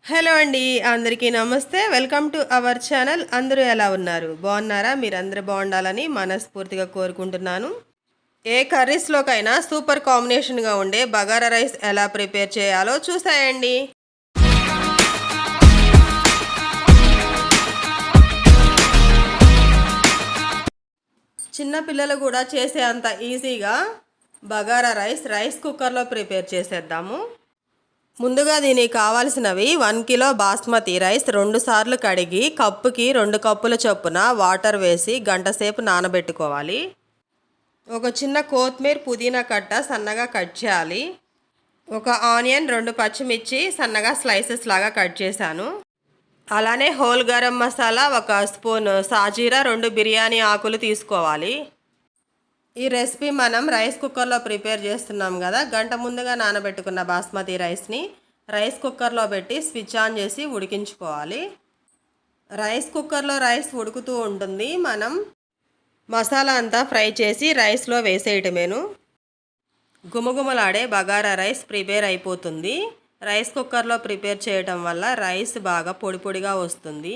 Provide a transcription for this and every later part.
Hello అండి, అందరికీ నమస్తే. Welcome to our channel. అందరూ ఎలా ఉన్నారు? బాగున్నారా? మీరందరూ బాగుండాలని మనస్ఫూర్తిగా కోరుకుంటున్నాను. ఏ కర్రీస్లోకైనా సూపర్ కాంబినేషన్గా ఉండే బగారా రైస్ ఎలా ప్రిపేర్ చేయాలో చూసాయండి. చిన్న పిల్లలు కూడా చేసే అంత ఈజీగా బగారా రైస్ కుక్కర్లో ప్రిపేర్ చేసేద్దాము. ముందుగా దీనికి కావాల్సినవి 1 కిలో బాస్మతి రైస్ 2 సార్లు కడిగి కప్పుకి 2 కప్పుల చొప్పున వాటర్ వేసి గంట సేపు నానబెట్టుకోవాలి. ఒక చిన్న కొత్తిమీర పుదీనా కట్ట సన్నగా కట్ చేయాలి. ఒక ఆనియన్ 2 పచ్చిమిర్చి సన్నగా స్లైసెస్ లాగా కట్ చేశాను. అలానే హోల్ గరం మసాలా 1 స్పూన్, సాజీరా 2 బిర్యానీ ఆకులు తీసుకోవాలి. ఈ రెసిపీ మనం రైస్ కుక్కర్లో ప్రిపేర్ చేస్తున్నాం కదా. గంట ముందుగా నానబెట్టుకున్న బాస్మతి రైస్ని రైస్ కుక్కర్లో పెట్టి స్విచ్ ఆన్ చేసి ఉడికించుకోవాలి. రైస్ కుక్కర్లో రైస్ ఉడుకుతూ ఉంటుంది. మనం మసాలా అంతా ఫ్రై చేసి రైస్లో వేసేయటమేను. గుమగుమలాడే బగారా రైస్ ప్రిపేర్ అయిపోతుంది. రైస్ కుక్కర్లో ప్రిపేర్ చేయటం వల్ల రైస్ బాగా పొడి పొడిగా వస్తుంది.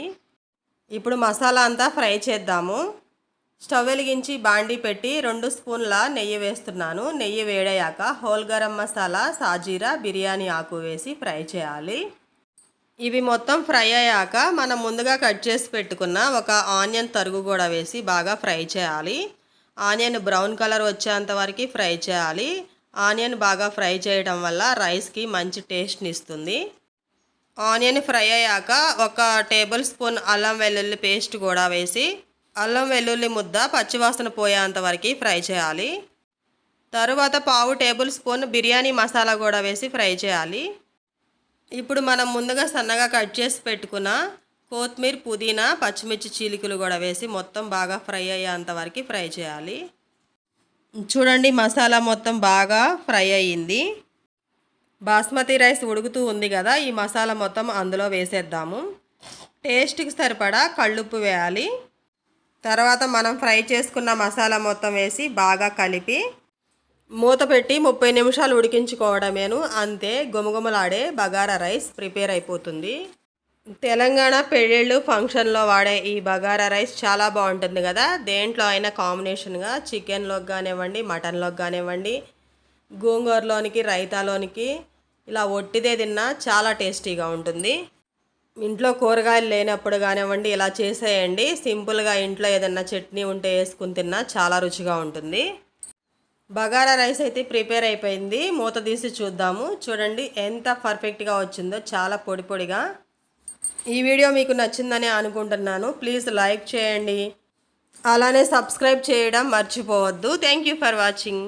ఇప్పుడు మసాలా అంతా ఫ్రై చేద్దాము. స్టవ్ వెలిగించి బాండీ పెట్టి 2 స్పూన్ల నెయ్యి వేస్తున్నాను. నెయ్యి వేడయ్యాక హోల్ గరం మసాలా, సాజీరా, బిర్యానీ ఆకు వేసి ఫ్రై చేయాలి. ఇవి మొత్తం ఫ్రై అయ్యాక మనం ముందుగా కట్ చేసి పెట్టుకున్న ఒక ఆనియన్ తరుగు కూడా వేసి బాగా ఫ్రై చేయాలి. ఆనియన్ బ్రౌన్ కలర్ వచ్చేంత వరకు ఫ్రై చేయాలి. ఆనియన్ బాగా ఫ్రై చేయడం వల్ల రైస్కి మంచి టేస్ట్ని ఇస్తుంది. ఆనియన్ ఫ్రై అయ్యాక 1 టేబుల్ స్పూన్ అల్లం వెల్లుల్లి పేస్ట్ కూడా వేసి అల్లం వెల్లుల్లి ముద్ద పచ్చివాసన పోయేంత వరకు ఫ్రై చేయాలి. తరువాత 1/2 టేబుల్ స్పూన్ బిర్యానీ మసాలా కూడా వేసి ఫ్రై చేయాలి. ఇప్పుడు మనం ముందుగా సన్నగా కట్ చేసి పెట్టుకున్న కొత్తిమీర, పుదీనా, పచ్చిమిర్చి చీలికలు కూడా వేసి మొత్తం బాగా ఫ్రై అయ్యేంత వరకు ఫ్రై చేయాలి. చూడండి, మసాలా మొత్తం బాగా ఫ్రై అయ్యింది. బాస్మతి రైస్ ఉడుకుతూ ఉంది కదా, ఈ మసాలా మొత్తం అందులో వేసేద్దాము. టేస్ట్కి సరిపడా కళ్ళుప్పు వేయాలి. తర్వాత మనం ఫ్రై చేసుకున్న మసాలా మొత్తం వేసి బాగా కలిపి మూత పెట్టి 30 నిమిషాలు ఉడికించుకోవడమేను. అంతే, గుమగుమలాడే బగారా రైస్ ప్రిపేర్ అయిపోతుంది. తెలంగాణ పెళ్ళిళ్ళు, ఫంక్షన్లో వాడే ఈ బగారా రైస్ చాలా బాగుంటుంది కదా. దేంట్లో అయినా కాంబినేషన్గా చికెన్లోకి కానివ్వండి, మటన్లోకి కానివ్వండి, గోంగూరలోనికి, రైతాలోనికి ఇలా ఒట్టిదే తిన్నా చాలా టేస్టీగా ఉంటుంది. ఇంట్లో కూరగాయలు లేనప్పుడు కానివ్వండి ఇలా చేసేయండి. సింపుల్గా ఇంట్లో ఏదన్నా చట్నీ ఉంటే వేసుకుని తిన్నా చాలా రుచిగా ఉంటుంది. బగారా రైస్ అయితే ప్రిపేర్ అయిపోయింది. మూత తీసి చూద్దాము. చూడండి ఎంత పర్ఫెక్ట్గా వచ్చిందో, చాలా పొడి పొడిగా. ఈ వీడియో మీకు నచ్చిందని అనుకుంటున్నాను. ప్లీజ్ లైక్ చేయండి, అలానే సబ్స్క్రైబ్ చేయడం మర్చిపోవద్దు. Thank you for watching.